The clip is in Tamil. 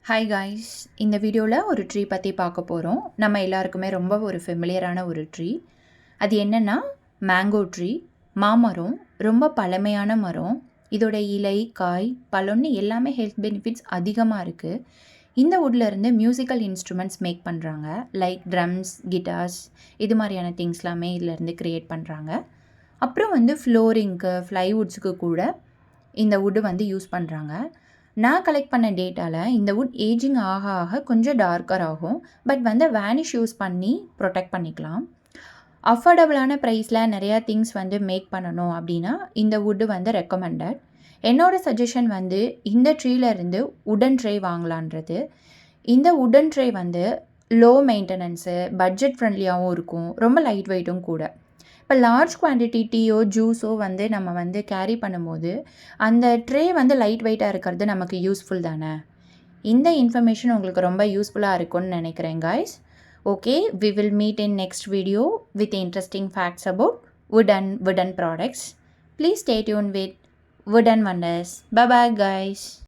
ஹாய் காய்ஸ், இந்த வீடியோவில் ஒரு ட்ரீ பற்றி பார்க்க போகிறோம். நம்ம எல்லாருக்குமே ரொம்ப ஒரு ஃபெமிலியரான ஒரு ட்ரீ. அது என்னென்னா மேங்கோ ட்ரீ. மாமரம், ரொம்ப பழமையான மரம். இதோட இலை, காய், பழம்னு எல்லாமே ஹெல்த் பெனிஃபிட்ஸ் அதிகமாக இருக்குது. இந்த வுட்லேருந்து மியூசிக்கல் இன்ஸ்ட்ருமெண்ட்ஸ் மேக் பண்ணுறாங்க. லைக் ட்ரம்ஸ், கிட்டார்ஸ், இது மாதிரியான திங்ஸ் எல்லாமே இதிலேருந்து க்ரியேட் பண்ணுறாங்க. அப்புறம் ஃப்ளோரிங்க்கு, ஃப்ளைவுட்ஸுக்கு கூட இந்த வுட்டு யூஸ் பண்ணுறாங்க. நான் கலெக்ட் பண்ண டேட்டாவில் இந்த வுட் ஏஜிங் ஆக ஆக கொஞ்சம் டார்க்கர் ஆகும். பட் வேனிஷ் யூஸ் பண்ணி ப்ரொடெக்ட் பண்ணிக்கலாம். அஃபோர்டபுளான ப்ரைஸில் நிறையா திங்ஸ் மேக் பண்ணணும் அப்படின்னா இந்த வுட்டு ரெக்கமெண்டட். என்னோடய சஜஷன் இந்த ட்ரீலேருந்து உடன் ட்ரே வாங்கலான்றது. இந்த உடன் ட்ரே லோ மெயின்டெனன்ஸு, பட்ஜெட் ஃப்ரெண்ட்லியாகவும் இருக்கும், ரொம்ப லைட் வெயிட்டும் கூட. இப்போ லார்ஜ் குவான்டிட்டி டீயோ ஜூஸோ நம்ம கேரி பண்ணும்போது அந்த ட்ரே லைட் வெயிட்டாக இருக்கிறது நமக்கு யூஸ்ஃபுல் தானே. இந்த இன்ஃபர்மேஷன் உங்களுக்கு ரொம்ப யூஸ்ஃபுல்லாக இருக்கும்னு நினைக்கிறேன் guys. Okay, we will meet in next video with interesting facts about wooden products. Please stay tuned with Wooden Wonders. Bye bye guys.